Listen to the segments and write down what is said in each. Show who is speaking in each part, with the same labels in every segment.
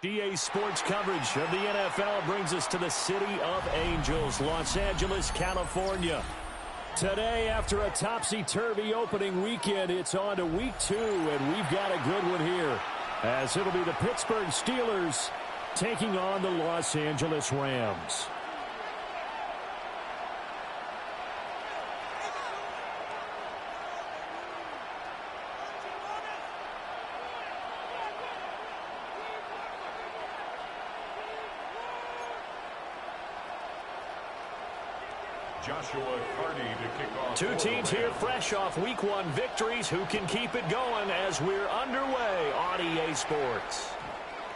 Speaker 1: EA Sports coverage of the NFL brings us to the City of Angels, Los Angeles, California. Today, after a topsy-turvy opening weekend, it's on to week 2, and we've got a good one here, as it'll be the Pittsburgh Steelers taking on the Los Angeles Rams.
Speaker 2: Joshua Carty to kick off.
Speaker 1: Two teams here fresh off week 1 victories. Who can keep it going as we're underway on EA Sports?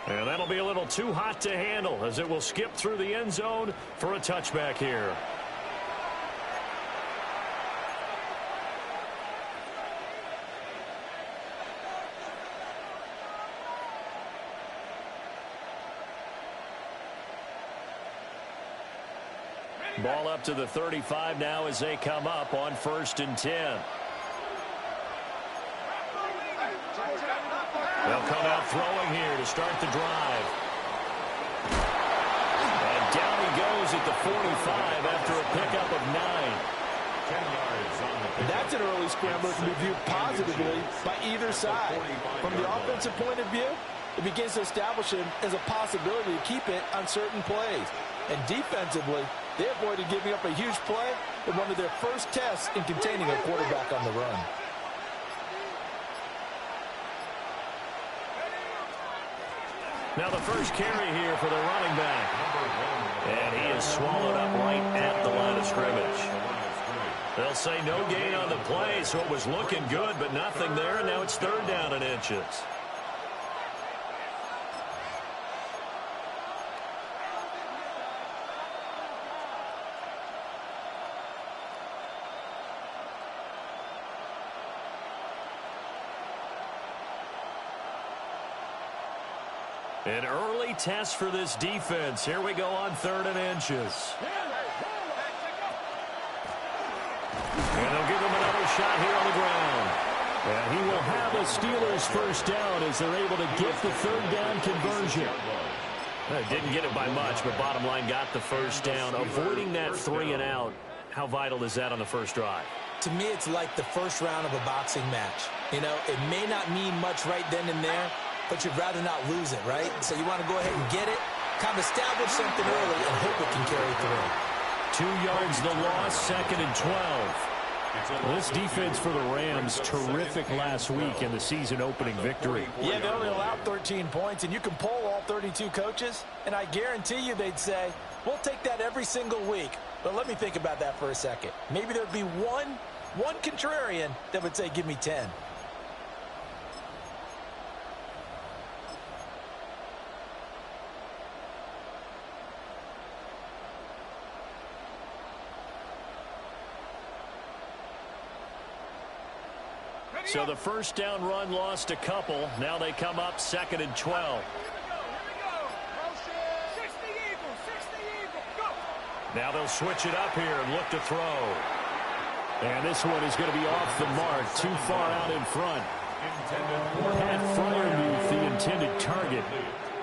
Speaker 1: And that'll be a little too hot to handle as it will skip through the end zone for a touchback here. Ball up to the 35 now as they come up on 1st and 10. They'll come out throwing here to start the drive. And down he goes at the 45 after a pickup of 9.
Speaker 2: 10 yards on the pickup.
Speaker 3: That's an early scramble that can be viewed positively by either side. From the offensive point of view, it begins to establish him as a possibility to keep it on certain plays. And defensively, they avoided giving up a huge play in one of their first tests in containing a quarterback on the run.
Speaker 1: Now the first carry here for the running back. And he is swallowed up right at the line of scrimmage. They'll say no gain on the play, so it was looking good, but nothing there, and now it's 3rd down and inches. An early test for this defense. Here we go on 3rd and inches. And they'll give him another shot here on the ground. And he will have a Steelers first down as they're able to get the 3rd down conversion. Didn't get it by much, but bottom line got the first down. Avoiding that 3 and out. How vital is that on the first drive?
Speaker 3: To me, it's like the first round of a boxing match. You know, it may not mean much right then and there, but you'd rather not lose it, right? So you want to go ahead and get it, kind of establish something early, and hope it can carry through.
Speaker 1: 2 yards the loss, 2nd and 12. Well, this defense for the Rams, terrific last week in the season-opening victory.
Speaker 3: Yeah, they only allowed 13 points, and you can poll all 32 coaches, and I guarantee you they'd say, we'll take that every single week. But let me think about that for a second. Maybe there'd be one contrarian that would say, give me 10.
Speaker 1: So the first down run lost a couple. Now they come up 2nd and 12. Now they'll switch it up here and look to throw. And this one is going to be off the mark, too far out in front. Pat Freiermuth, the intended target.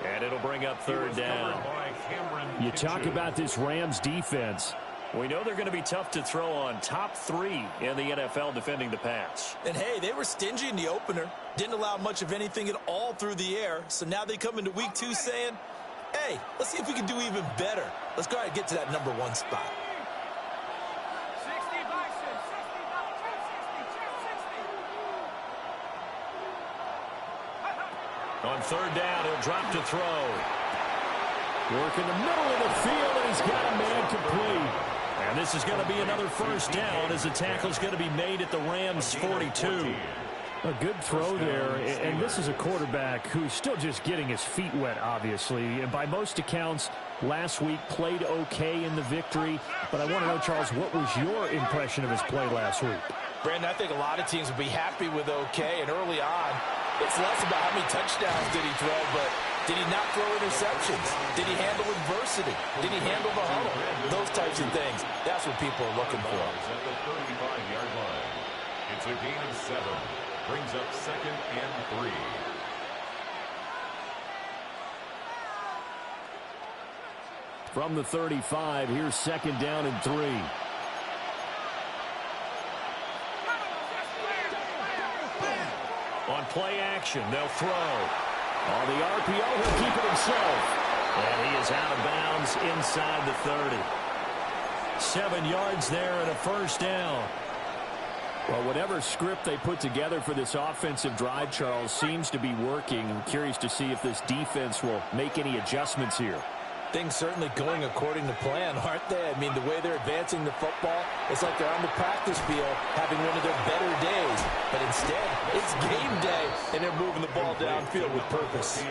Speaker 1: And it'll bring up 3rd down. You talk about this Rams defense. We know they're going to be tough to throw on. Top 3 in the NFL defending the pass.
Speaker 3: And, hey, they were stingy in the opener. Didn't allow much of anything at all through the air. So now they come into week 2 saying, hey, let's see if we can do even better. Let's go ahead and get to that number 1 spot.
Speaker 1: On 3rd down, he'll drop to throw. Work in the middle of the field, and he's got a man complete. And this is going to be another first down as the tackle's going to be made at the Rams' 42. A good throw there, and this is a quarterback who's still just getting his feet wet, obviously. And by most accounts, last week played okay in the victory. But I want to know, Charles, what was your impression of his play last week?
Speaker 3: Brandon, I think a lot of teams would be happy with okay, and early on, it's less about how many touchdowns did he throw, but did he not throw interceptions? Did he handle adversity? Did he handle the huddle? Those types of things. That's what people are looking for.
Speaker 2: At the 35-yard line. It's a gain of 7. Brings up 2nd and 3.
Speaker 1: From the 35, here's second down and 3. On play action, they'll throw. On the RPO, he'll keep it himself. And he is out of bounds inside the 30. 7 yards there and a first down. Well, whatever script they put together for this offensive drive, Charles, seems to be working. I'm curious to see if this defense will make any adjustments here.
Speaker 3: Things certainly going according to plan, aren't they? I mean, the way they're advancing the football, it's like they're on the practice field having one of their better days. But instead, it's game day, and they're moving the ball downfield with purpose.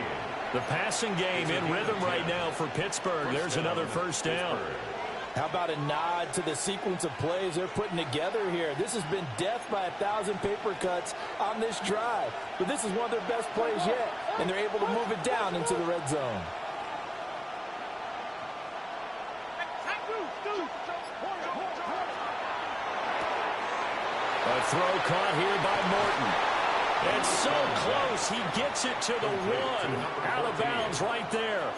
Speaker 1: The passing game in rhythm right now for Pittsburgh. There's another first down.
Speaker 3: How about a nod to the sequence of plays they're putting together here? This has been death by 1,000 paper cuts on this drive. But this is one of their best plays yet, and they're able to move it down into the red zone.
Speaker 1: A throw caught here by Morton. It's so close, he gets it to the 1. Out of bounds right there.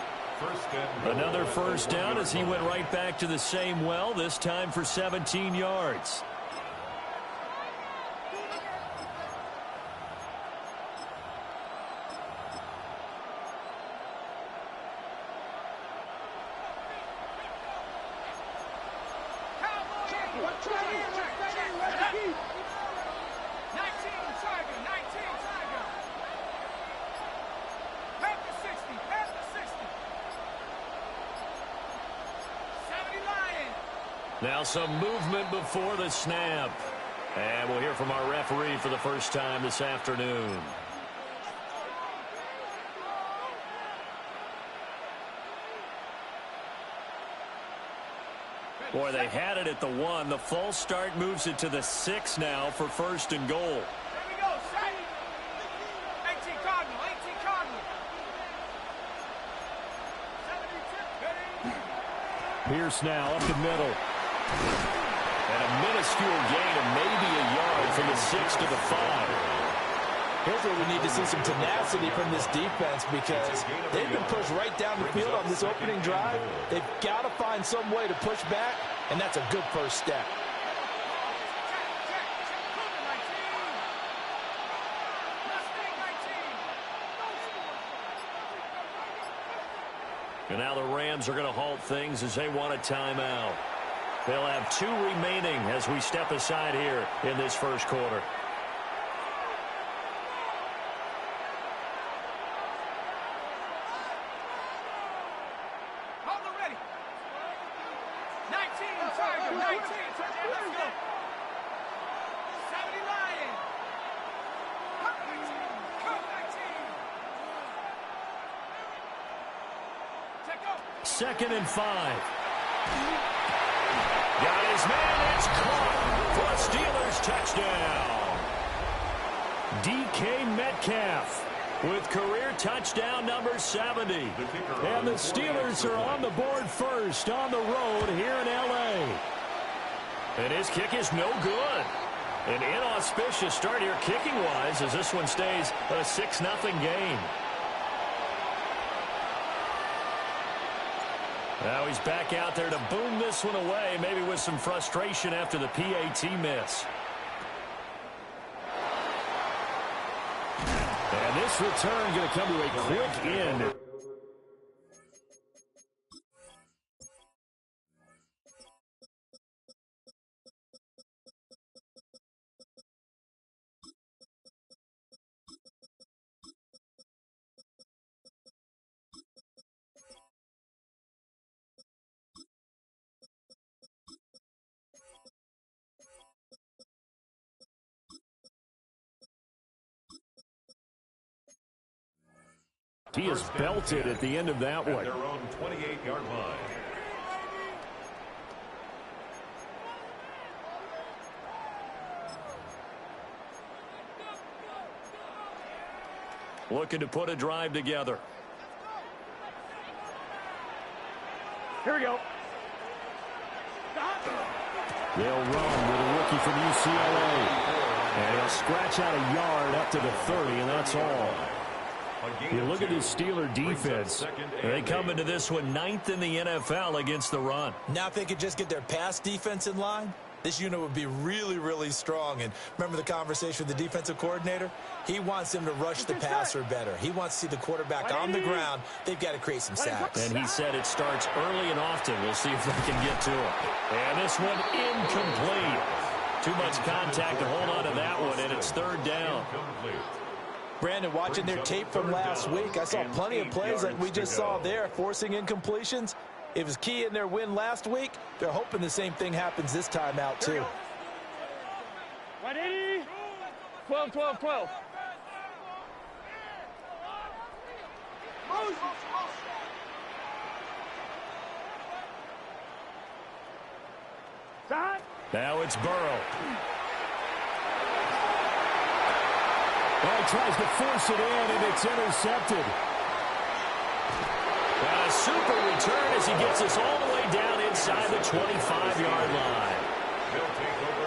Speaker 1: Another first down as he went right back to the same well, this time for 17 yards. Now some movement before the snap. And we'll hear from our referee for the first time this afternoon. Boy, they had it at the 1. The false start moves it to the 6 now for first and goal.
Speaker 4: There we go, set. 18 Cardinal, 18 Cardinal. 72.
Speaker 1: Pierce now up the middle. And a minuscule gain of maybe a yard from the 6 to the 5.
Speaker 3: Here's where we need to see some tenacity from this defense because they've been pushed right down the field on this opening drive. They've got to find some way to push back, and that's a good first step.
Speaker 1: And now the Rams are going to halt things as they want a timeout. They'll have 2 remaining as we step aside here in this first quarter.
Speaker 4: Hold it ready. 19, Tiger, 19. Let's go. 70 Lion. Cut 19. Cut 19. Check up.
Speaker 1: 2nd and 5. Got his man, it's caught for a Steelers touchdown. DK Metcalf with career touchdown number 70. And the Steelers are on the board first on the road here in L.A. And his kick is no good. An inauspicious start here kicking-wise as this one stays a 6-0 game. Now he's back out there to boom this one away, maybe with some frustration after the PAT miss. And this return going to come to a quick end. He is belted at the end of that one.
Speaker 2: At their own 28-yard line.
Speaker 1: Looking to put a drive together.
Speaker 4: Here we go.
Speaker 1: They'll run with a rookie from UCLA. And he'll scratch out a yard up to the 30, and that's all. You look at this Steeler defense. They come into this one 9th in the NFL against the run.
Speaker 3: Now if they could just get their pass defense in line, this unit would be really, really strong. And remember the conversation with the defensive coordinator? He wants them to rush the passer better. He wants to see the quarterback on the ground. They've got to create some sacks.
Speaker 1: And he said it starts early and often. We'll see if they can get to it. And this one incomplete. Too much contact to hold on to that one, and it's 3rd down.
Speaker 3: Brandon, watching their tape from last week, I saw plenty of plays like we just saw there, forcing incompletions. It was key in their win last week. They're hoping the same thing happens this time out, too.
Speaker 4: 180. 12, 12, 12.
Speaker 1: Now it's Burrow.
Speaker 5: Well, he tries to force it in, and it's intercepted.
Speaker 1: And a super return as he gets us all the way down inside the 25-yard line.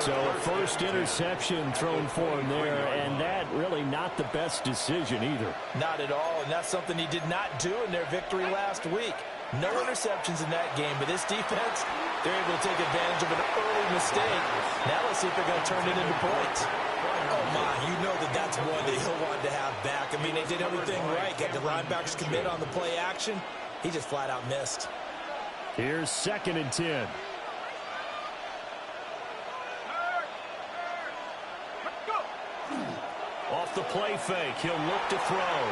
Speaker 5: So a first interception thrown for him there, and that really not the best decision either.
Speaker 3: Not at all, and that's something he did not do in their victory last week. No interceptions in that game, but this defense, they're able to take advantage of an early mistake. Now let's see if they're going to turn it into points. Oh, my, you know that's one that he'll want to have back. I mean, they did everything right. Got the linebackers commit on the play action. He just flat out missed.
Speaker 5: Here's 2nd and 10.
Speaker 1: Off the play fake, he'll look to throw.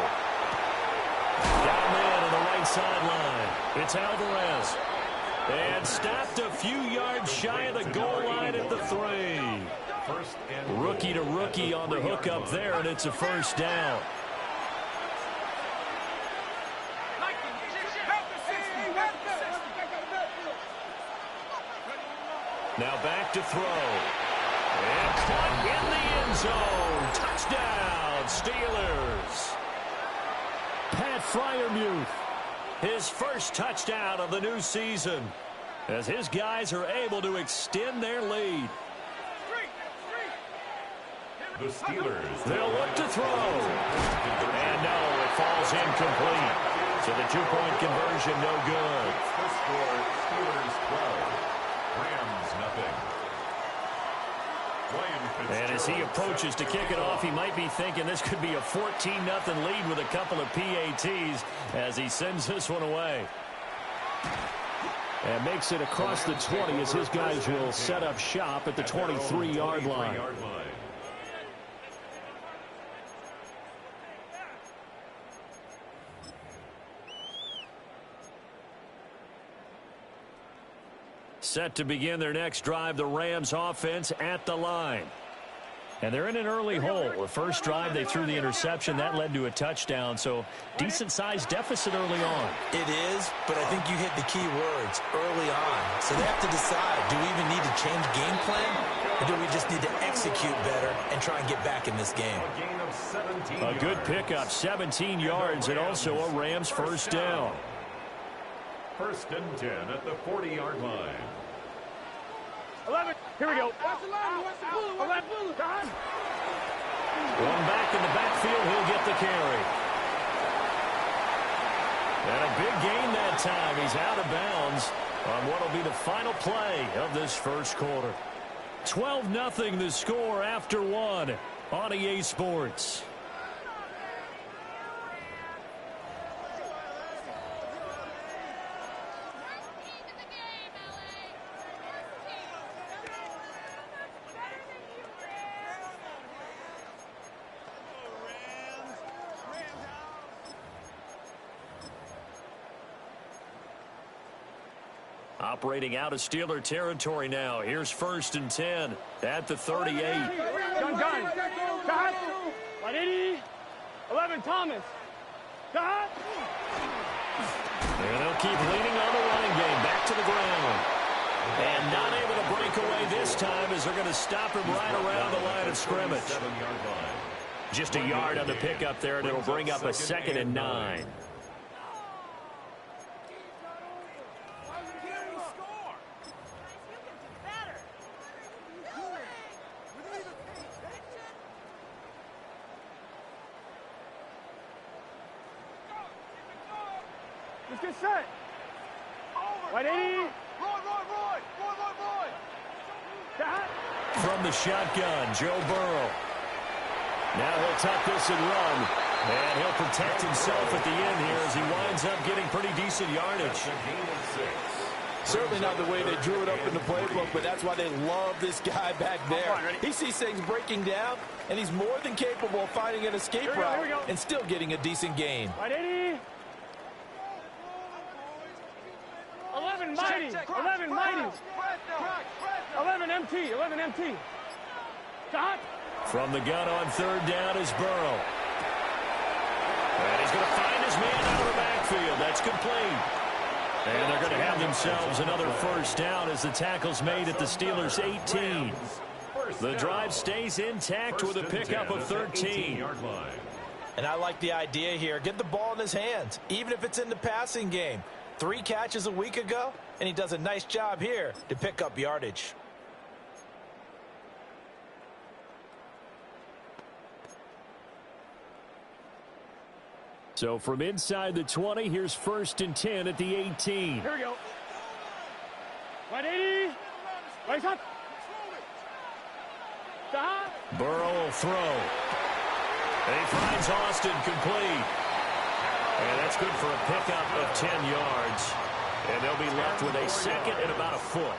Speaker 1: Down man on the right sideline. It's Alvarez. And stopped a few yards shy of the goal line at the 3. Rookie to rookie on the hook up there, and it's a 1st down. Now back to throw. And caught in the end zone. Touchdown, Steelers.
Speaker 5: Pat Freiermuth.
Speaker 1: His first touchdown of the new season as his guys are able to extend their lead.
Speaker 2: The Steelers.
Speaker 1: They'll look to throw. And no, it falls incomplete. So the 2-point conversion no good.
Speaker 2: The score, Steelers 12. Rams nothing.
Speaker 1: And as he approaches to kick it off, he might be thinking this could be a 14-0 lead with a couple of PATs as he sends this one away.
Speaker 5: And makes it across the 20 as his guys will set up shop at the 23-yard line.
Speaker 1: Set to begin their next drive, the Rams offense at the line. And they're in an early hole. The first drive, they threw the interception. That led to a touchdown, so decent-sized deficit early on.
Speaker 3: It is, but I think you hit the key words, early on. So they have to decide, do we even need to change game plan, or do we just need to execute better and try and get back in this game?
Speaker 1: A good pickup, 17 yards, and also a Rams first down.
Speaker 2: 1st and 10 at the 40-yard line.
Speaker 4: 11. Here we go. Watch the line. Watch the bullet. Watch the bullet.
Speaker 1: One back in the backfield. He'll get the carry. And a big gain that time. He's out of bounds on what will be the final play of this first quarter. 12-0 the score after 1 on EA Sports. Operating out of Steeler territory now. Here's 1st and 10 at the 38.
Speaker 4: Gun. 180. 11, Thomas. Got.
Speaker 1: And they'll keep leaning on the running game. Back to the ground. And not able to break away this time as they're going to stop him right around the line of scrimmage. Just a yard on the pickup there, and it'll bring up a 2nd and 9.
Speaker 4: Let's get set. White 80. Roy.
Speaker 1: From the shotgun, Joe Burrow. Now he'll tuck this and run. And he'll protect himself at the end here as he winds up getting pretty decent yardage.
Speaker 3: Certainly not the way they drew it up in the playbook, but that's why they love this guy back there. He sees things breaking down, and he's more than capable of finding an escape route and still getting a decent gain.
Speaker 4: White 80. 11 mighty. 11 mighty. 11 MT. Shot.
Speaker 1: From the gun on third down is Burrow. And he's going to find his man out of the backfield. That's complete. And they're going to have themselves another first down as the tackle's made at the Steelers' 18. The drive stays intact with a pickup of 13.
Speaker 3: And I like the idea here. Get the ball in his hands, even if it's in the passing game. 3 catches a week ago, and he does a nice job here to pick up yardage.
Speaker 5: So from inside the 20, here's 1st and 10 at the 18.
Speaker 4: Here we go. White 80. White shot. Shot.
Speaker 1: Burrow will throw. And he finds Austin complete. And that's good for a pickup of 10 yards. And they'll be left with a second and about a foot.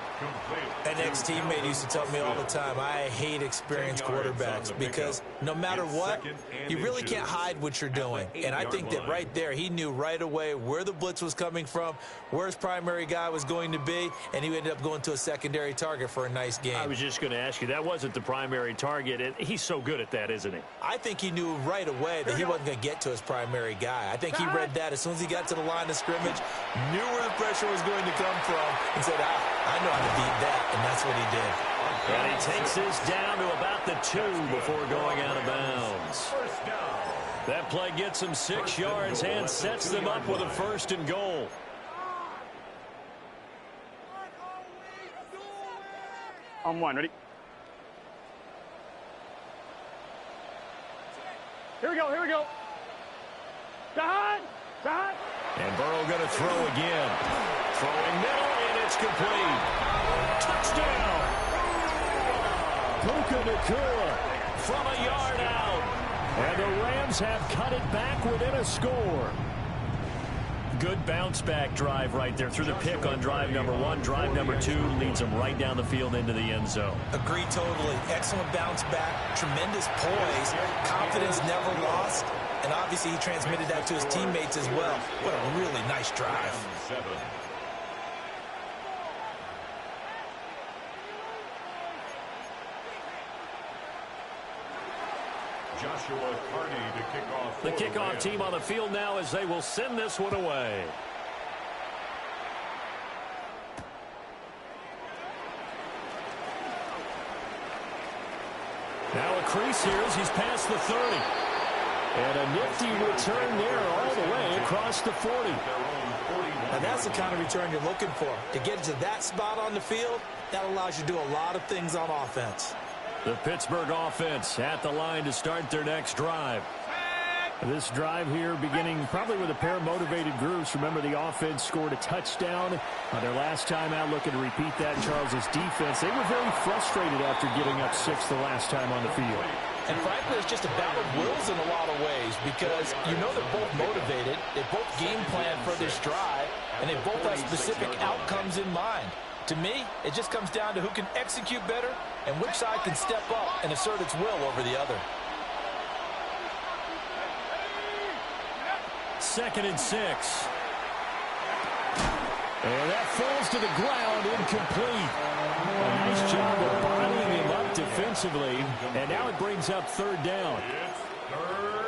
Speaker 3: An ex-teammate used to tell me all the time, I hate experienced quarterbacks because no matter what, you really can't hide what you're doing. And I think that right there, he knew right away where the blitz was coming from, where his primary guy was going to be, and he ended up going to a secondary target for a nice game.
Speaker 5: I was just going to ask you, that wasn't the primary target, and he's so good at that, isn't he?
Speaker 3: I think he knew right away that he wasn't going to get to his primary guy. I think he read that as soon as he got to the line of scrimmage, knew where the pressure was going to come from, and said, I know how to beat that, and that's what he did.
Speaker 1: And he takes this down to about the 2 before going out of bounds. That play gets him 6 yards and sets them up with a 1st and goal.
Speaker 4: On 1, ready? Here we go. Shot.
Speaker 1: And Burrow going to throw again. Throwing middle, and it's complete. Touchdown!
Speaker 5: Puka Nacua
Speaker 1: From a yard out.
Speaker 5: And the Rams have cut it back within a score.
Speaker 1: Good bounce-back drive right there through the pick on drive number 1. Drive number 2 leads them right down the field into the end zone.
Speaker 3: Agree totally. Excellent bounce back, tremendous poise, confidence never lost, and obviously he transmitted that to his teammates as well. What a really nice drive.
Speaker 2: Joshua Carney to kick off.
Speaker 1: The kickoff team on the field now as they will send this one away. Now a crease here as he's past the 30.
Speaker 5: And a nifty return there all the way across the 40.
Speaker 3: And that's the kind of return you're looking for. To get to that spot on the field, that allows you to do a lot of things on offense.
Speaker 1: The Pittsburgh offense at the line to start their next drive.
Speaker 5: This drive here beginning probably with a pair of motivated groups. Remember, the offense scored a touchdown their last time out, looking to repeat that. Charles's defense, they were very frustrated after giving up 6 the last time on the field.
Speaker 3: And frankly, it's just a battle of wills in a lot of ways because you know they're both motivated, they both game plan for this drive, and they both have specific outcomes in mind. To me, it just comes down to who can execute better and which side can step up and assert its will over the other.
Speaker 1: 2nd and 6.
Speaker 5: And that falls to the ground, incomplete. A nice job of bottling him up defensively, and now it brings up 3rd down.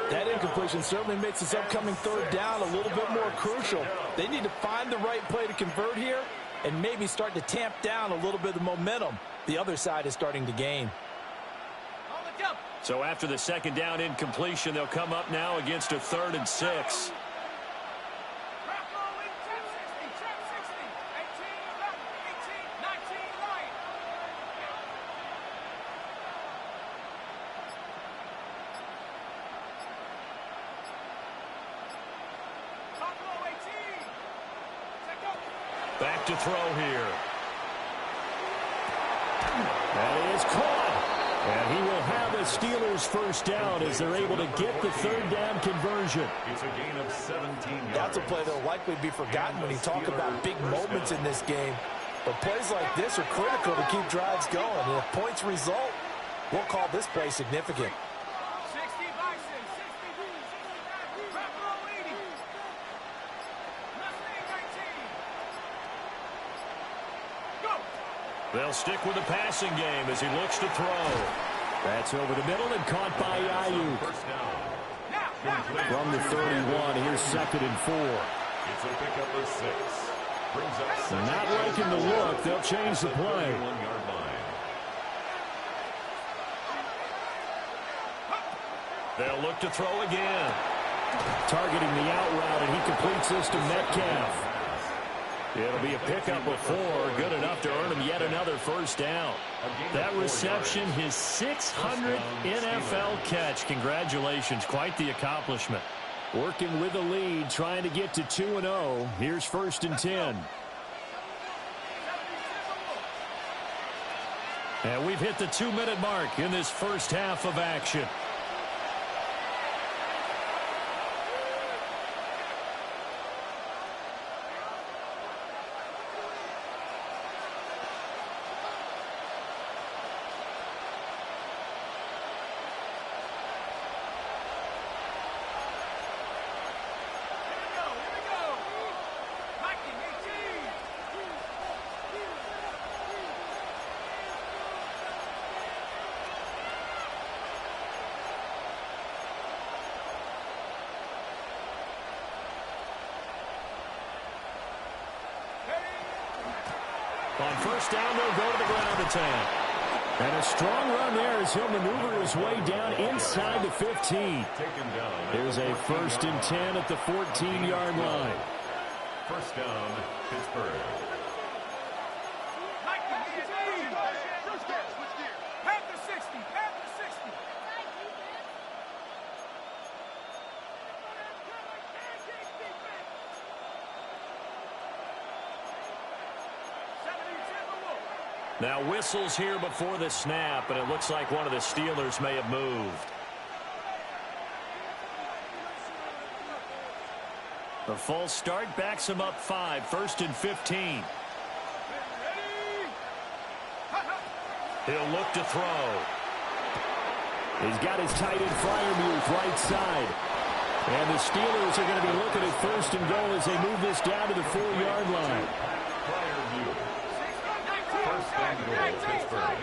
Speaker 3: That incompletion certainly makes this upcoming 3rd down a little bit more crucial. They need to find the right play to convert here and maybe start to tamp down a little bit of the momentum the other side is starting to gain.
Speaker 1: So after the 2nd down incompletion, they'll come up now against a 3rd and 6. Back to throw here. That is caught. And he will have a Steelers first down as they're able to get the third down conversion.
Speaker 2: It's a gain of 17 yards.
Speaker 3: That's a play that will likely be forgotten when you talk about big moments in this game. But plays like this are critical to keep drives going. And if points result, we'll call this play significant.
Speaker 4: 60 by 6, 60, drop roll 80. Mustang 19. Go.
Speaker 1: They'll stick with the passing game as he looks to throw. That's over the middle and caught by Ayuk.
Speaker 2: First down.
Speaker 1: From the 31, here's 2nd and 4.
Speaker 2: It's a pickup of 6. Brings up second.
Speaker 1: Not liking the look. They'll change the play.
Speaker 2: 31-yard line.
Speaker 1: They'll look to throw again. Targeting the out route, and he completes this to Metcalf. It'll be a pickup of 4, good enough to earn him yet another first down. That reception, his 600th NFL catch. Congratulations, quite the accomplishment. Working with the lead, trying to get to 2-0. Here's 1st and 10. And we've hit the 2-minute mark in this first half of action. On first down, they'll go to the ground attack. And a strong run there as he'll maneuver his way down inside the 15. There's a 1st and 10 at the 14-yard line.
Speaker 2: First down, Pittsburgh.
Speaker 4: Pack the 60, pack the 60.
Speaker 1: Now whistles here before the snap, and it looks like one of the Steelers may have moved. The false start backs him up 5, 1st and 15. He'll look to throw. He's got his tight end Freiermuth right side. And the Steelers are going to be looking at 1st and goal as they move this down to the 4-yard line.
Speaker 2: First and goal, Pittsburgh.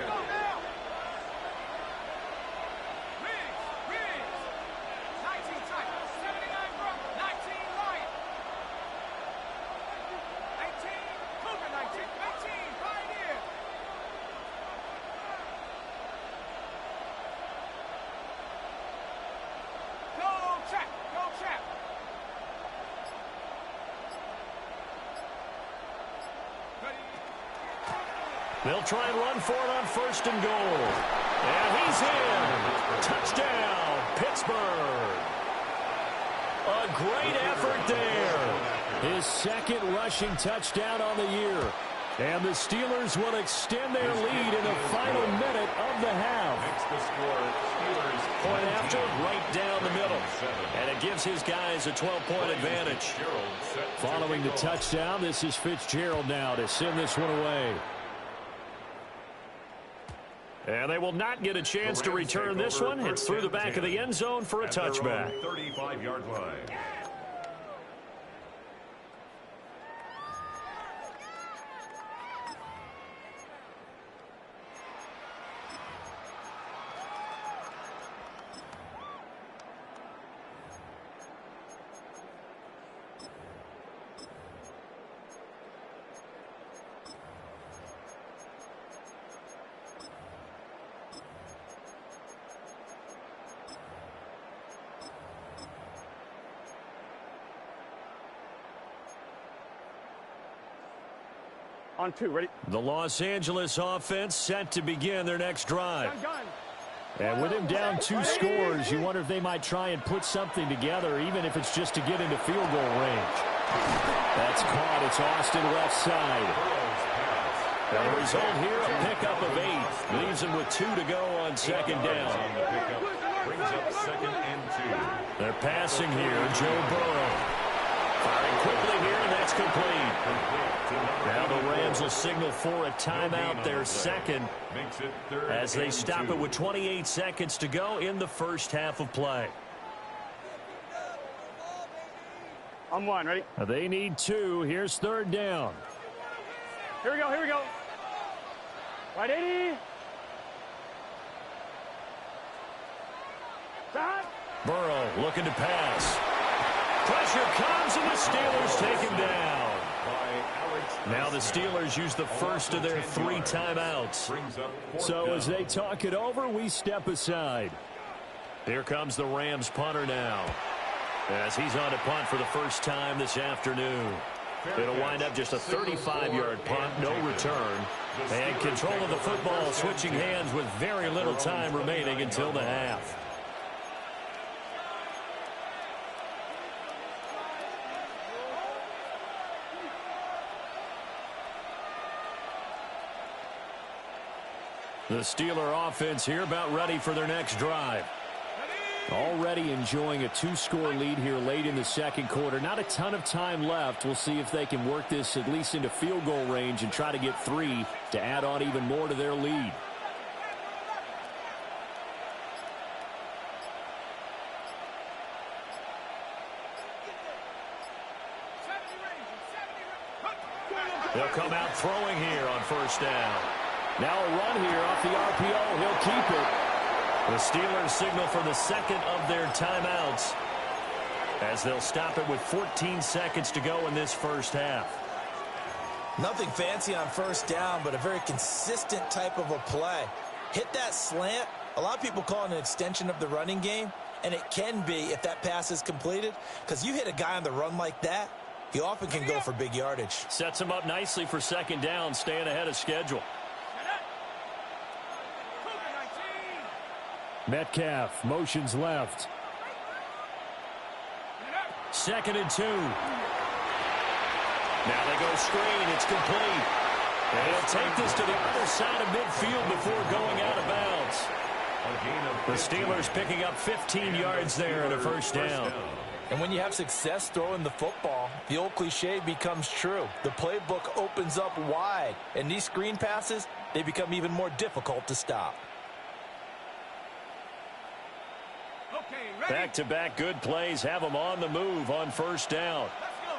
Speaker 1: They'll try and run for it on 1st and goal. And he's in. Touchdown, Pittsburgh. A great effort there. His 2nd rushing touchdown on the year. And the Steelers will extend their lead in the final minute of the half. Point after, right down the middle. And it gives his guys a 12-point advantage. Following the touchdown, this is Fitzgerald now to send this one away. And they will not get a chance to return this one. It's through the back of the end zone for a touchback.
Speaker 2: 35-yard line.
Speaker 6: On 2, ready?
Speaker 1: The Los Angeles offense set to begin their next drive. And with him down 2 scores, you wonder if they might try and put something together, even if it's just to get into field goal range.
Speaker 5: That's caught. It's Austin left side. And the result here, a pickup of 8. Leaves him with 2 to go on second down.
Speaker 2: On the pickup, brings up 2nd and 2.
Speaker 5: They're passing here. Joe Burrow. Firing quickly here, and that's complete. Now the Rams will signal for a timeout, their second,
Speaker 2: Makes it 3rd
Speaker 5: as they
Speaker 2: and
Speaker 5: stop
Speaker 2: 2.
Speaker 5: it with 28 seconds to go in the first half of play.
Speaker 6: On 1, ready?
Speaker 5: They need 2. Here's 3rd down.
Speaker 6: Here we go, here we go. Right 80. Stop.
Speaker 5: Burrow looking to pass. Pressure comes, and the Steelers take him down. Now the Steelers use the first of their 3 timeouts. So as they talk it over, we step aside. Here comes the Rams punter now, as he's on to punt for the first time this afternoon. It'll wind up just a 35-yard punt, no return. And control of the football switching hands with very little time remaining until the half. The Steeler offense here about ready for their next drive. Already enjoying a 2-score lead here late in the second quarter. Not a ton of time left. We'll see if they can work this at least into field goal range and try to get 3 to add on even more to their lead. They'll come out throwing here on first down. Now a run here off the RPO. He'll keep it. The Steelers signal for the second of their timeouts, as they'll stop it with 14 seconds to go in this first half.
Speaker 3: Nothing fancy on first down, but a very consistent type of a play. Hit that slant. A lot of people call it an extension of the running game, and it can be if that pass is completed, because you hit a guy on the run like that, he often can go for big yardage.
Speaker 5: Sets him up nicely for second down, staying ahead of schedule. Metcalf motions left. 2nd and 2. Now they go screen. It's complete. And he'll take this to the other side of midfield before going out of bounds. The Steelers picking up 15 yards there and a first down.
Speaker 3: And when you have success throwing the football, the old cliche becomes true. The playbook opens up wide. And these screen passes, they become even more difficult to stop.
Speaker 5: Back-to-back good plays have them on the move on first down.
Speaker 4: Let's go.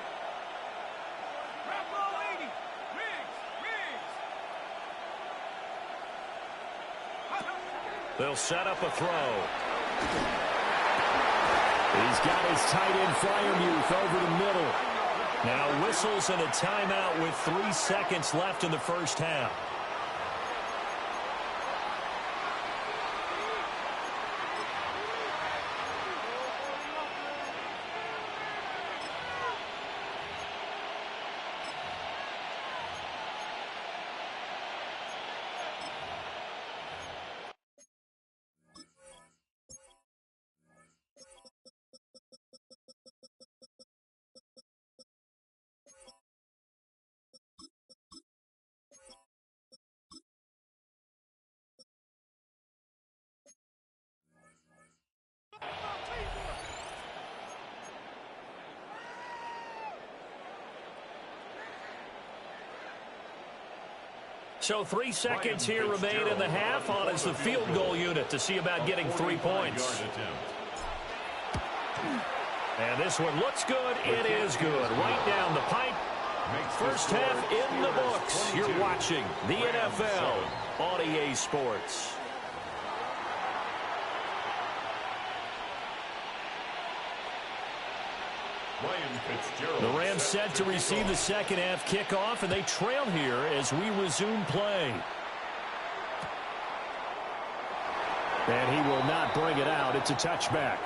Speaker 4: Grab ball 80. Riggs.
Speaker 5: They'll set up a throw. He's got his tight end Freiermuth over the middle. Now whistles and a timeout with 3 seconds left in the first half. So 3 seconds here remain in the half. On is the field goal unit to see about getting 3 points. And this one looks good. It is good. Right down the pipe. First half in the books. You're watching the NFL on EA Sports. The Rams set to receive the second half kickoff, and they trail here as we resume play. And he will not bring it out. It's a touchback.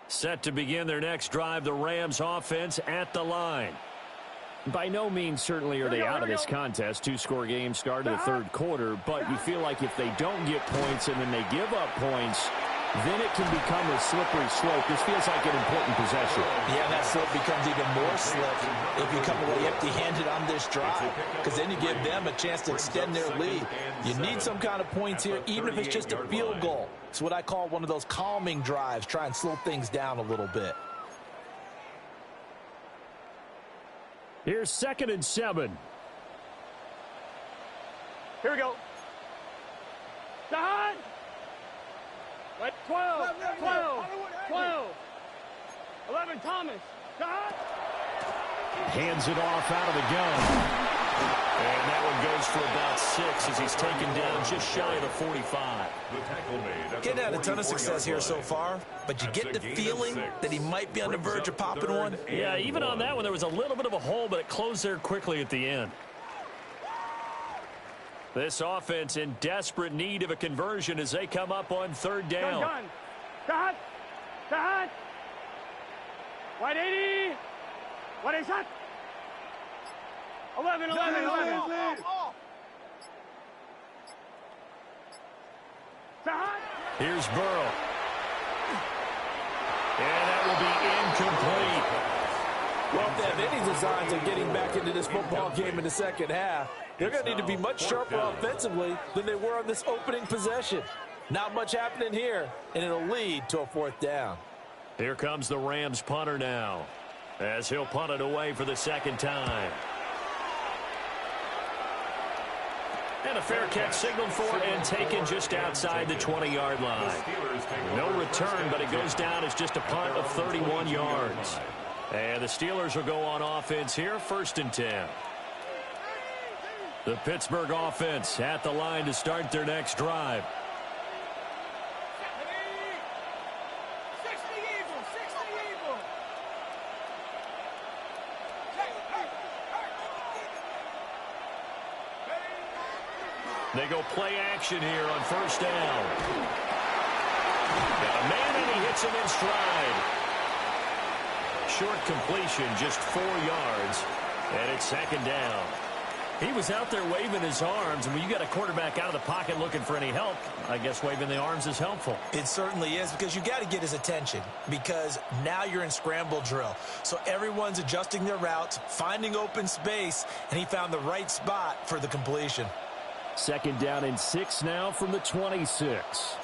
Speaker 1: Set to begin their next drive, the Rams offense at the line.
Speaker 5: By no means certainly are they out of this contest. Two-score game start of the third quarter, but you feel like if they don't get points and then they give up points, then it can become a slippery slope. This feels like an important possession.
Speaker 3: Yeah, that slope becomes even more slip if you come away empty-handed on this drive, because then you give them a chance to extend their lead. You need some kind of points here, even if it's just a field goal. It's what I call one of those calming drives. Try and slow things down a little bit.
Speaker 5: Here's 2nd and 7.
Speaker 6: Here we go. Done. 12, 11, Thomas. Done.
Speaker 5: Hands it off out of the gun.
Speaker 1: And that one goes for about 6 as he's taken down just shy of the 45.
Speaker 3: Getting had a ton of success here so far, but you get the feeling that he might be on the verge of popping one.
Speaker 1: Yeah, even on that one, there was a little bit of a hole, but it closed there quickly at the end. This offense in desperate need of a conversion as they come up on 3rd down.
Speaker 6: Done. Wide 80. What is that? 11.
Speaker 1: Here's Burrow. And that will be incomplete.
Speaker 3: Well, if they have any designs of getting back into this football game in the second half, they're going to need to be much sharper offensively than they were on this opening possession. Not much happening here, and it'll lead to a 4th down.
Speaker 1: Here comes the Rams punter now, as he'll punt it away for the 2nd time. And a fair catch signaled for and taken just outside the 20-yard line. No return, but it goes down as just a punt of 31 yards. And the Steelers will go on offense here, 1st and 10. The Pittsburgh offense at the line to start their next drive.
Speaker 4: 60 Eagles.
Speaker 1: They go play action here on 1st down. Got a man and he hits him in stride. Short completion, just 4 yards, and it's 2nd down. He was out there waving his arms, and when you got a quarterback out of the pocket looking for any help, I guess waving the arms is helpful.
Speaker 3: It certainly is, because you got to get his attention, because now you're in scramble drill. So everyone's adjusting their routes, finding open space, and he found the right spot for the completion.
Speaker 5: 2nd down and 6 now from the 26.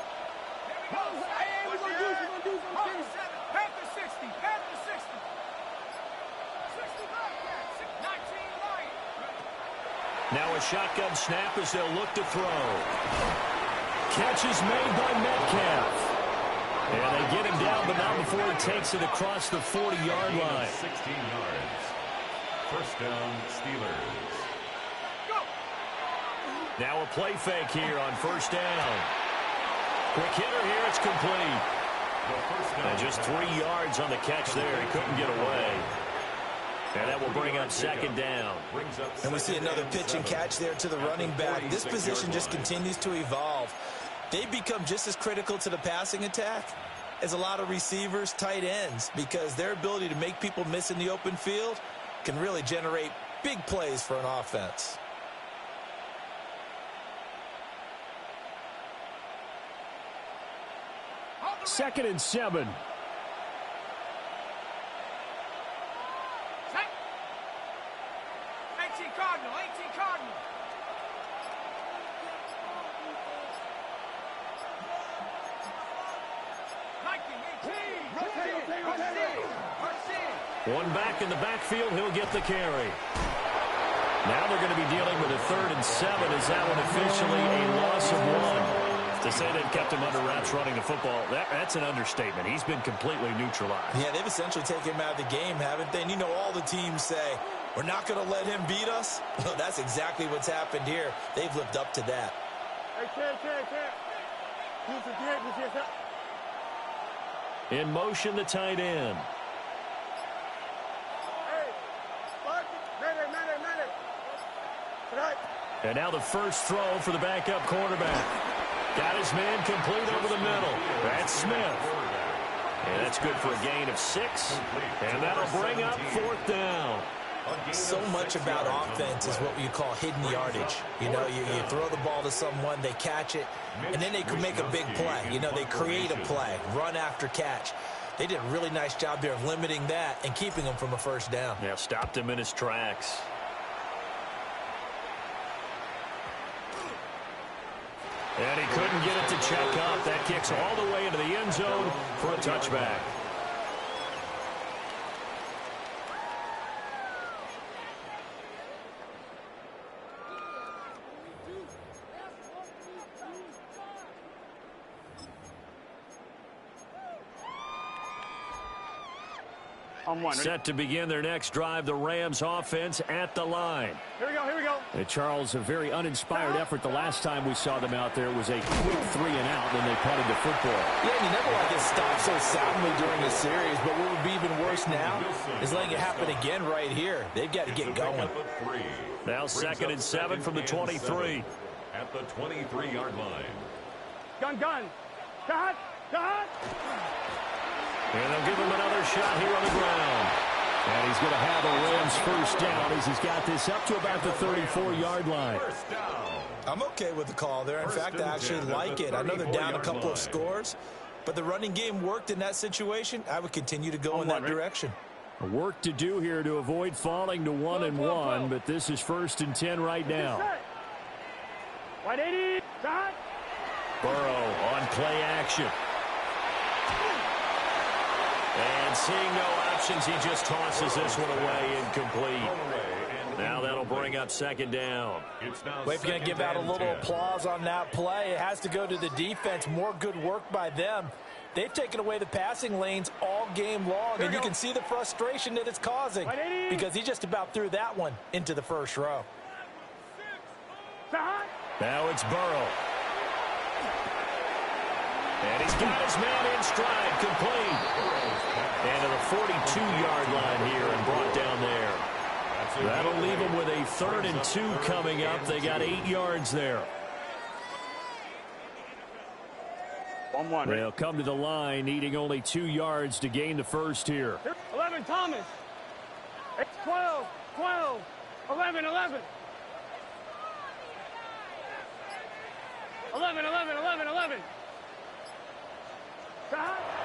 Speaker 1: Now a shotgun snap as they'll look to throw. Catch is made by Metcalf. And they get him down, but not before he takes it across the 40-yard line.
Speaker 2: 16 yards. 1st down, Steelers.
Speaker 1: Now a play fake here on 1st down. Quick hitter here, it's complete. And just 3 yards on the catch there. He couldn't get away. And that will bring up 2nd down.
Speaker 3: And we see another pitch and catch there to the running back. This position just continues to evolve. They become just as critical to the passing attack as a lot of receivers, tight ends, because their ability to make people miss in the open field can really generate big plays for an offense.
Speaker 5: Second and 7.
Speaker 4: Cardinal.
Speaker 1: One back in the backfield, he'll get the carry. Now they're going to be dealing with a 3rd and 7. Is that one officially a loss of 1? To say they've kept him under wraps running the football, that's an understatement. He's been completely neutralized.
Speaker 3: Yeah, they've essentially taken him out of the game, haven't they? And you know all the teams say, we're not going to let him beat us. Well, that's exactly what's happened here. They've lived up to that.
Speaker 1: In motion, the tight end. And now the first throw for the backup quarterback. Got his man complete over the middle. That's Smith. And that's good for a gain of 6. And that'll bring up 4th down.
Speaker 3: So much about offense is what you call hidden yardage. You know, you throw the ball to someone, they catch it, and then they can make a big play. You know, they create a play, run after catch. They did a really nice job there of limiting that and keeping him from a first down.
Speaker 1: Yeah, stopped him in his tracks. And he couldn't get it to check up. That kicks all the way into the end zone for a touchback. Set to begin their next drive, the Rams offense at the line.
Speaker 6: Here we go, here we go.
Speaker 5: And Charles, a very uninspired effort the last time we saw them out there. It was a quick 3 and out, then they punted the football.
Speaker 3: Yeah, and you never like it stopped so soundly during the series, but what would be even worse now is letting it happen again right here. They've got to get going.
Speaker 1: Now 2nd and 7 from the 23.
Speaker 2: At the 23-yard line.
Speaker 6: Gun. Cut.
Speaker 1: And they'll give him another shot here on the ground. And he's going to have a Rams first down as he's got this up to about the 34-yard line.
Speaker 3: I'm okay with the call there. In fact, I actually like it. I know they're down a couple of scores, but the running game worked in that situation. I would continue to go in that direction.
Speaker 5: Work to do here to avoid falling to 1-1, but this is 1st and 10 right now.
Speaker 6: Wide 80. Shot.
Speaker 1: Burrow on play action. And seeing no options, he just tosses this one away incomplete. Now that'll bring up 2nd down.
Speaker 3: Well, if you're going to give out a little applause on that play, it has to go to the defense. More good work by them. They've taken away the passing lanes all game long, and you can see the frustration that it's causing because he just about threw that one into the first row.
Speaker 1: Now it's Burrow. And he's got his man in stride, complete. And to the 42-yard line here and brought down there. That'll leave them with a 3rd and 2 coming up. They got 8 yards there.
Speaker 6: 1-1.
Speaker 5: They'll come to the line, needing only 2 yards to gain the first here.
Speaker 6: 11, Thomas. 12, 11. 11.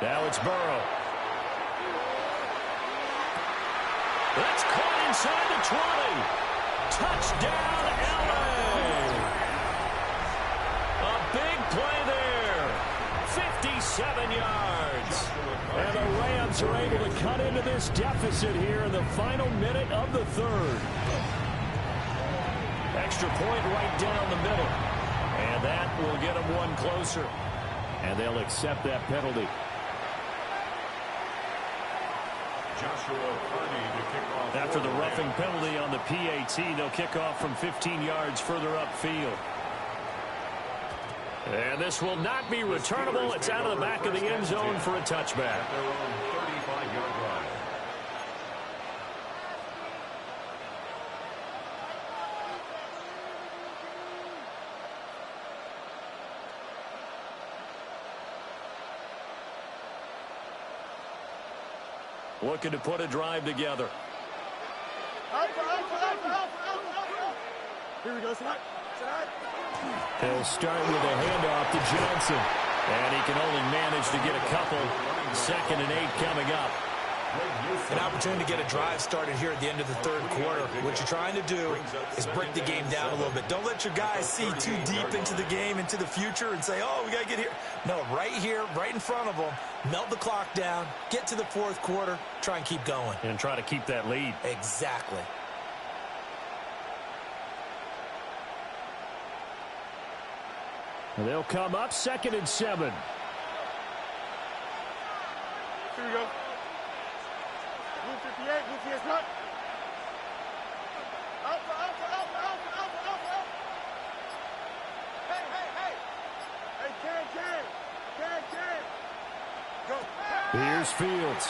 Speaker 1: Now it's Burrow. That's caught inside the 20. Touchdown, LA. A big play there. 57 yards. And the Rams are able to cut into this deficit here in the final minute of the 3rd. Extra point right down the middle. And that will get them one closer.
Speaker 5: And they'll accept that penalty.
Speaker 1: After the roughing penalty on the PAT, they'll kick off from 15 yards further upfield. And this will not be returnable. It's out of the back of the end zone for a touchback. Looking to put a drive together.
Speaker 6: Here we go, Sinai.
Speaker 5: He'll start with a handoff to Johnson.
Speaker 1: And he can only manage to get a couple. 2nd and 8 coming up.
Speaker 3: An opportunity to get a drive started here at the end of the 3rd quarter. What you're trying to do is break the game down a little bit. Don't let your guys see too deep into the game, into the future, and say, oh, we got to get here. No, right here, right in front of them, melt the clock down, get to the 4th quarter, try and keep going.
Speaker 1: And try to keep that lead.
Speaker 3: Exactly.
Speaker 5: They'll come up 2nd and 7.
Speaker 6: Here we go. Blue 58, Blue 58, not. Alpha. Hey. Hey, Ken. Go.
Speaker 5: Here's Fields.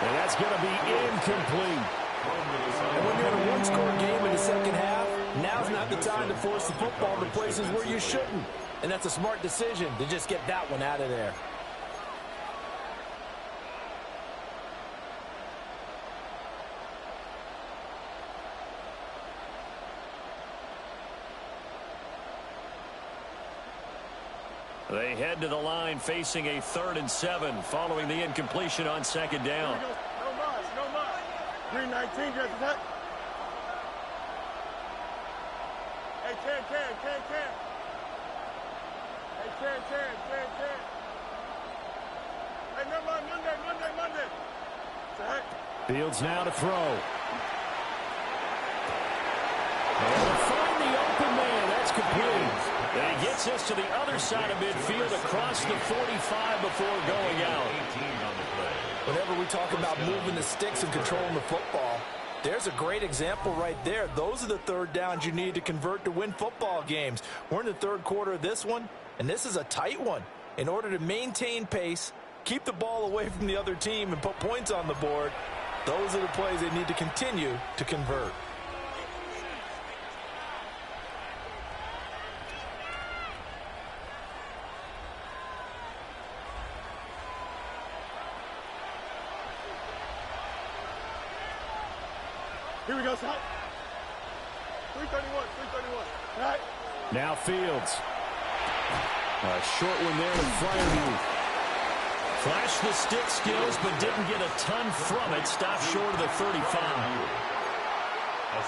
Speaker 5: And that's going to be incomplete.
Speaker 3: And when you're in a one-score game in the second half, now's not the time to force the football to places where you shouldn't. And that's a smart decision to just get that one out of there.
Speaker 1: They head to the line facing a 3rd and 7 following the incompletion on 2nd down.
Speaker 6: No mas, no mas. Green 19, just attack. Hey, Can. Hey, Can. Hey, never mind, Monday. Attack.
Speaker 5: Fields now to throw. And to find the open man. That's complete.
Speaker 1: And he gets us to the other side of midfield across the 45 before going out.
Speaker 3: Whenever we talk about moving the sticks and controlling the football, there's a great example right there. Those are the 3rd downs you need to convert to win football games. We're in the 3rd quarter of this one, and this is a tight one. In order to maintain pace, keep the ball away from the other team, and put points on the board, those are the plays they need to continue to convert.
Speaker 6: Here we go, son. 331. All right.
Speaker 5: Now Fields. A short one there to Freiermuth.
Speaker 1: Flashed the stick skills, but didn't get a ton from it. Stopped short of the 35.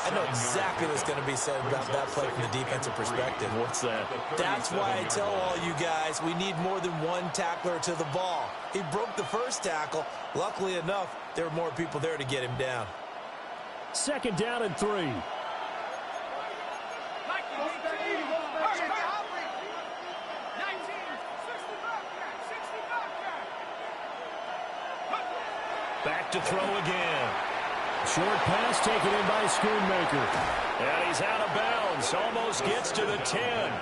Speaker 3: I know exactly what's going to be said about that play from the defensive perspective.
Speaker 1: What's that?
Speaker 3: That's why I tell all you guys we need more than one tackler to the ball. He broke the first tackle. Luckily enough, there were more people there to get him down.
Speaker 5: 2nd down and 3.
Speaker 1: Back to throw again.
Speaker 5: Short pass taken in by Schoonmaker.
Speaker 1: And he's out of bounds. Almost gets to the 10.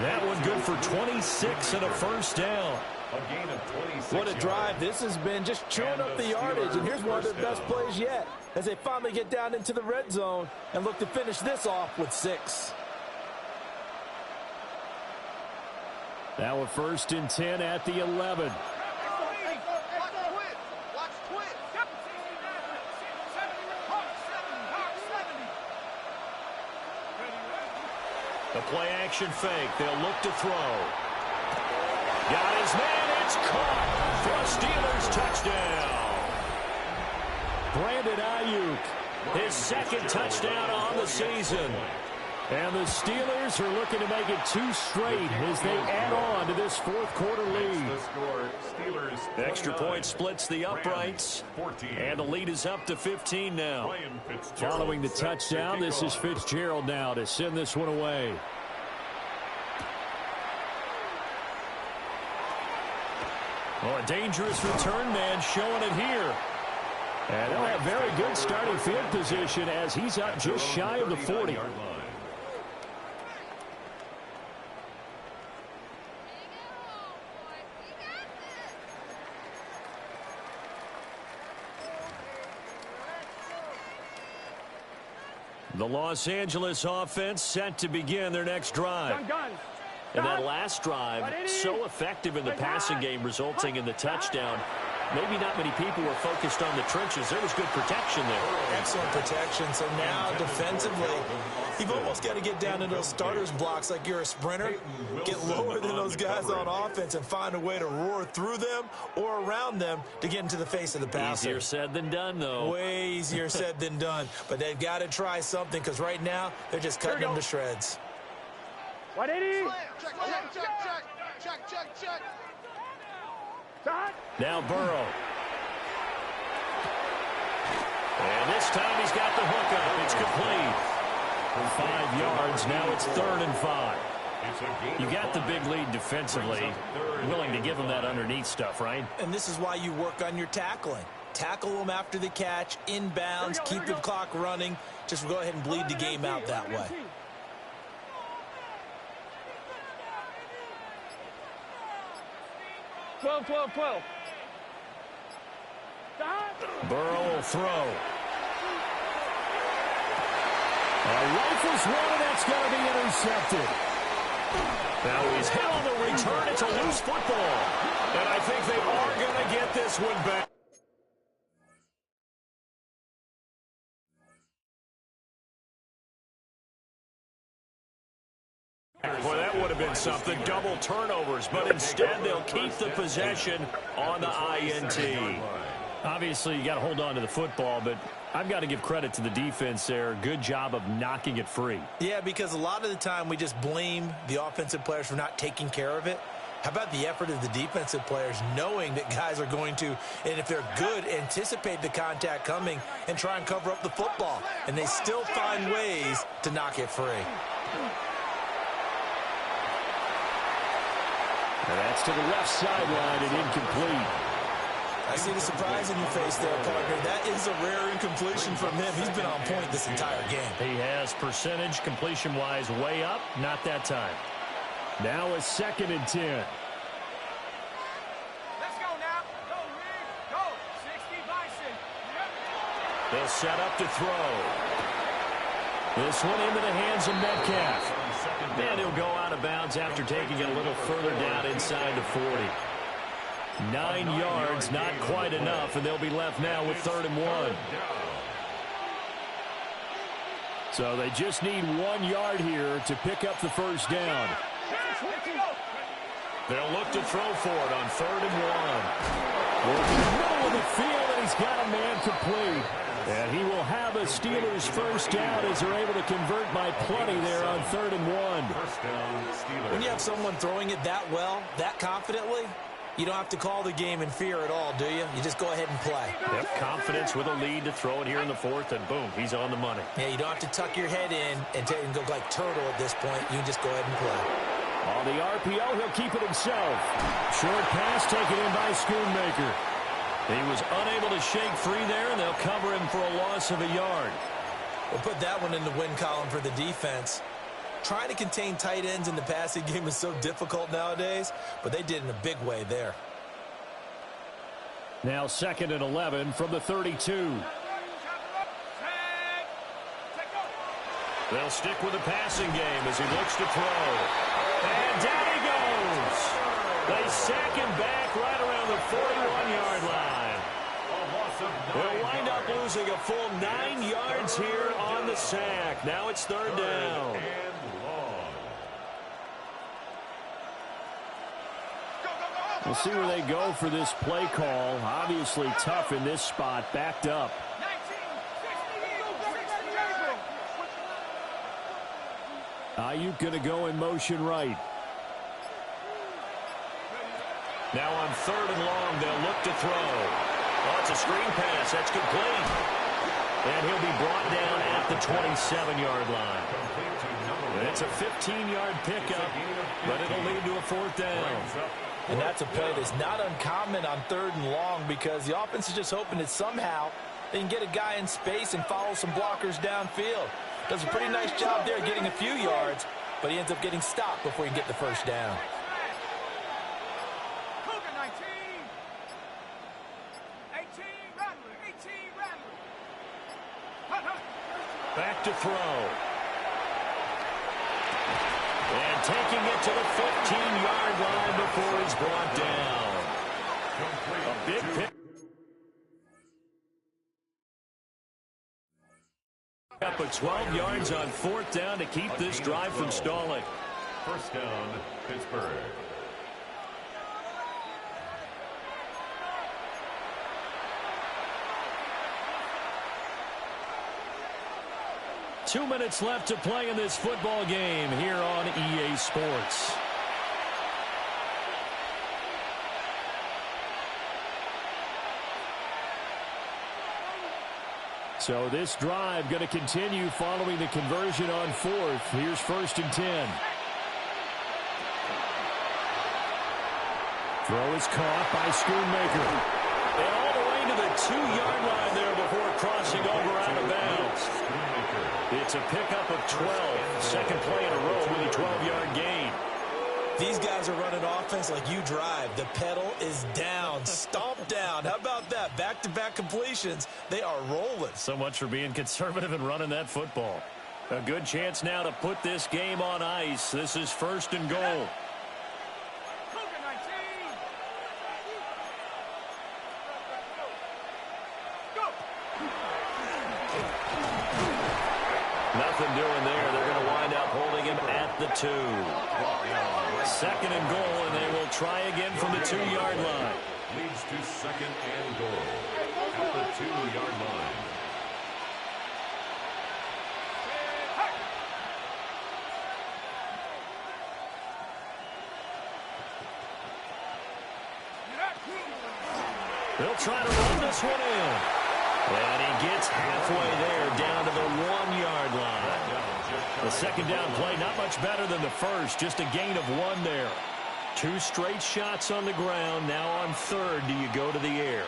Speaker 1: That one good for 26 and a 1st down.
Speaker 2: A gain of 26
Speaker 3: What a drive this has been, just chewing up the yardage. And here's one of their best plays yet as they finally get down into the red zone and look to finish this off with 6.
Speaker 5: Now a 1st and 10 at the 11.
Speaker 1: The play action fake. They'll look to throw. Got his man. It's caught for a Steelers touchdown.
Speaker 5: Brandon Ayuk.
Speaker 1: His 2nd touchdown on the season.
Speaker 5: And the Steelers are looking to make it 2 straight as they add on to this 4th quarter lead.
Speaker 2: The score, Steelers
Speaker 1: Extra point splits the uprights. And the lead is up to 15 now.
Speaker 5: Following the touchdown, this is Fitzgerald now to send this one away.
Speaker 1: Well, a dangerous return man showing it here.
Speaker 5: And they'll have very good starting field position as he's up just shy of the 40.
Speaker 1: The Los Angeles offense set to begin their next drive. And that last drive, so effective in the passing game, resulting in the touchdown. Maybe not many people were focused on the trenches. There was good protection there.
Speaker 3: Excellent protection. So now defensively, you've almost got to get down into those starters blocks like you're a sprinter. Get lower than those guys on offense and find a way to roar through them or around them to get into the face of the passer.
Speaker 1: Easier said than done, though.
Speaker 3: Way easier said than done. But they've got to try something because right now they're just cutting them to shreds.
Speaker 6: 180.
Speaker 4: Check.
Speaker 1: Now Burrow. And this time he's got the hook up. It's complete. For 5 yards. Now it's 3rd and 5. You got the big lead defensively. Willing to give them that underneath stuff, right?
Speaker 3: And this is why you work on your tackling. Tackle them after the catch, inbounds, keep the clock running. Just go ahead and bleed the game out that way.
Speaker 6: Twelve.
Speaker 1: Burrow will throw.
Speaker 5: Rifles one, and that's going to be intercepted.
Speaker 1: Now he's hit on the return. It's a loose football. And I think they are going to get this one back. Boy, that would have been something. Double turnovers, but instead they'll keep the possession on the INT.
Speaker 5: Obviously, you got to hold on to the football, but I've got to give credit to the defense there. Good job of knocking it free.
Speaker 3: Yeah, because a lot of the time we just blame the offensive players for not taking care of it. How about the effort of the defensive players knowing that guys are going to, and if they're good, anticipate the contact coming and try and cover up the football. And they still find ways to knock it free.
Speaker 5: And that's to the left sideline and incomplete.
Speaker 3: I see the surprise in your face there, partner. That is a rare incompletion from him. He's been on point this entire game.
Speaker 5: He has percentage completion-wise way up. Not that time. Now a 2nd and 10.
Speaker 4: Let's go now. Go, Reed. Go. 60 Bison. Yep.
Speaker 1: They'll set up to throw. This one into the hands of Metcalf. And he'll go out of bounds after taking it a little further down inside the 40. 9 yards, not quite enough, and they'll be left now with 3rd and 1.
Speaker 5: So they just need 1 yard here to pick up the first down.
Speaker 1: They'll look to throw for it on 3rd and 1. Working the middle of the field, and he's got a man complete. And he will have a Steelers first down as they're able to convert by plenty there on 3rd and 1.
Speaker 3: When you have someone throwing it that well, that confidently, you don't have to call the game in fear at all, do you? You just go ahead and play.
Speaker 1: Yep, confidence with a lead to throw it here in the 4th, and boom, he's on the money.
Speaker 3: Yeah, you don't have to tuck your head in and go like turtle at this point. You can just go ahead and play.
Speaker 5: On the RPO, he'll keep it himself. Short pass taken in by Schoonmaker.
Speaker 1: He was unable to shake free there, and they'll cover him for a loss of a yard.
Speaker 3: We'll put that one in the win column for the defense. Trying to contain tight ends in the passing game is so difficult nowadays, but they did in a big way there.
Speaker 5: Now 2nd and 11 from the 32.
Speaker 1: They'll stick with the passing game as he looks to throw. And down he goes. They sack him back right around the 41-yard line. They'll wind up losing a full 9 yards here on the sack. Now it's 3rd down.
Speaker 5: We'll see where they go for this play call. Obviously tough in this spot, backed up. Ayuk going to go in motion right.
Speaker 1: Now on 3rd and long, they'll look to throw. Oh, it's a screen pass. That's complete. And he'll be brought down at the 27-yard line. It's a 15-yard pickup, but it'll lead to a 4th down.
Speaker 3: And that's a play that's not uncommon on 3rd and long because the offense is just hoping that somehow they can get a guy in space and follow some blockers downfield. Does a pretty nice job there getting a few yards, but he ends up getting stopped before he can get the first down.
Speaker 1: Back to throw. And taking it to the 15-yard line before he's brought down. A big pick. Up at 12 yards on 4th down to keep this drive from stalling.
Speaker 2: First down, Pittsburgh.
Speaker 1: Two minutes left to play in this football game here on EA Sports.
Speaker 5: So this drive going to continue following the conversion on 4th. Here's 1st and 10. Throw is caught by Schoonmaker.
Speaker 1: And all the way to the 2-yard line there before crossing over out of bounds. It's a pickup of 12. Second play in a row with a 12-yard gain.
Speaker 3: These guys are running offense like you drive. The pedal is down, stomped down. How about that? Back-to-back completions. They are rolling.
Speaker 1: So much for being conservative and running that football. A good chance now to put this game on ice. This is 1st and goal.
Speaker 4: Cougar 19. Go.
Speaker 1: Nothing doing there. They're going to wind up holding him at the 2. 2nd and goal, and they will try again from the 2-yard line.
Speaker 2: Leads to 2nd and goal at the 2-yard line.
Speaker 1: They'll try to run this one in. And he gets halfway there down to the 1-yard line. The 2nd down play, not much better than the first, just a gain of 1 there. 2 straight shots on the ground. Now on 3rd, do you go to the air?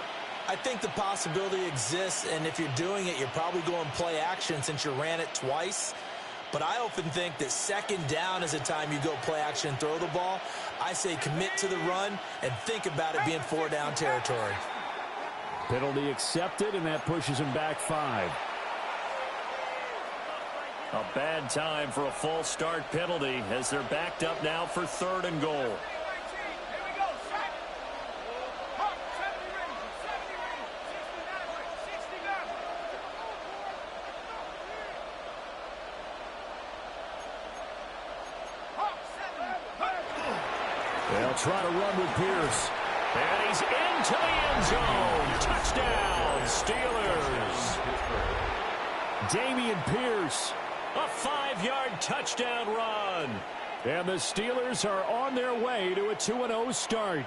Speaker 3: I think the possibility exists, and if you're doing it, you're probably going play action since you ran it twice. But I often think that 2nd down is the time you go play action and throw the ball. I say commit to the run and think about it being 4-down territory.
Speaker 5: Penalty accepted, and that pushes him back 5.
Speaker 1: A bad time for a false start penalty as they're backed up now for 3rd and goal.
Speaker 4: Here we go. Set. Hawk, 70 range. 70 range. 69 range. 69. Hawk, 70.
Speaker 5: They'll try to run with Pierce.
Speaker 1: And he's into the end zone. Touchdown, Steelers.
Speaker 5: Dameon Pierce.
Speaker 1: A 5-yard touchdown run.
Speaker 5: And the Steelers are on their way to a 2-0 start.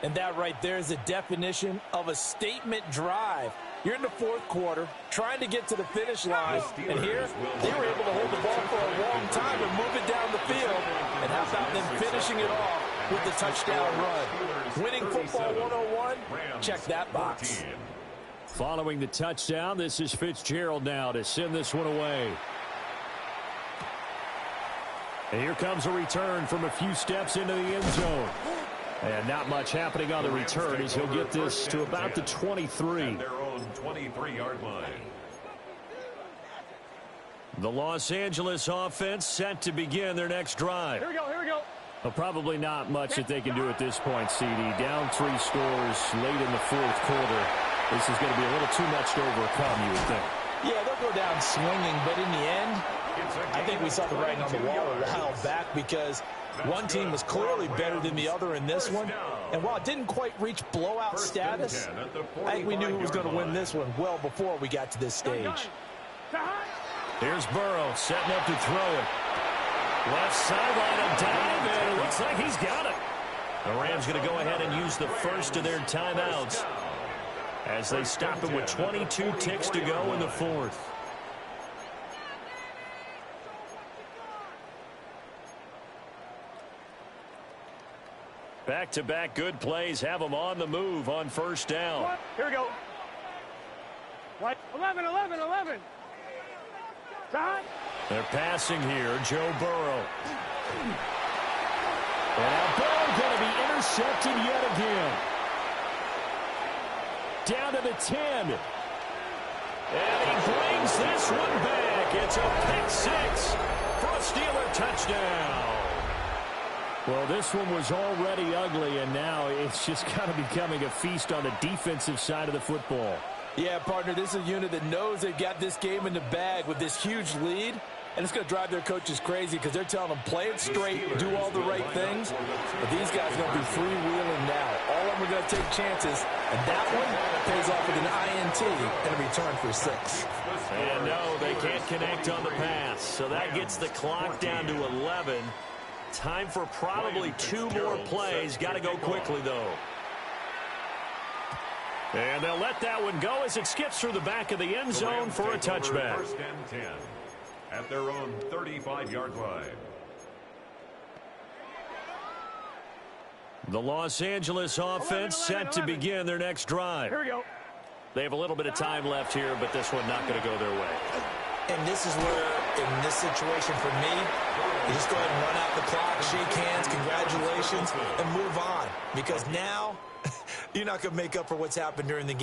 Speaker 3: And that right there is the definition of a statement drive. You're in the 4th quarter, trying to get to the finish line, and here they were able to hold the ball for a long time and move it down the field. And how about them finishing it off with the touchdown run? Winning football 101, check that box.
Speaker 5: Following the touchdown, this is Fitzgerald now to send this one away. And here comes a return from a few steps into the end zone. And not much happening on the return as he'll get this to about the 23.
Speaker 2: Their own 23-yard line.
Speaker 1: The Los Angeles offense set to begin their next drive.
Speaker 6: Here we go. Here we go.
Speaker 5: Well, probably not much that they can do at this point, CD. Down 3 scores late in the 4th quarter. This is going to be a little too much to overcome, you would think.
Speaker 3: Yeah, they'll go down swinging, but in the end, I think we saw the writing on the wall a while back because one team was clearly better than the other in this one. And while it didn't quite reach blowout status, I think we knew who was going to win this one well before we got to this stage.
Speaker 1: Here's Burrow setting up to throw it. Left sideline, a dive, and it looks like he's got it. The Rams going to go ahead and use the first of their timeouts as they stop him with 22 ticks to go in the 4th. Back-to-back good plays have them on the move on 1st down.
Speaker 6: Here we go. What? 11, 11, 11. Time.
Speaker 1: They're passing here, Joe Burrow. And now Burrow going to be intercepted yet again. Down to the 10. And he brings this one back. It's a pick 6 for a Steeler touchdown.
Speaker 5: Well, this one was already ugly, and now it's just kind of becoming a feast on the defensive side of the football.
Speaker 3: Yeah, partner, this is a unit that knows they've got this game in the bag with this huge lead, and it's going to drive their coaches crazy because they're telling them play it straight, do all the right things. But these guys are going to be freewheeling now. All of them are going to take chances, and that one pays off with an INT and a return for 6.
Speaker 1: And no, they can't connect on the pass, so that gets the clock down to 11. Time for probably 2 more plays. Got to go quickly, though. And they'll let that one go as it skips through the back of the end zone for a touchback.
Speaker 2: 1st and 10 at their own 35-yard line.
Speaker 1: The Los Angeles offense set to begin their next drive.
Speaker 6: Here we go.
Speaker 1: They have a little bit of time left here, but this one not going to go their way.
Speaker 3: And this is where, in this situation for me, you just go ahead and run out the clock, shake hands, congratulations, and move on. Because now, you're not going to make up for what's happened during the game.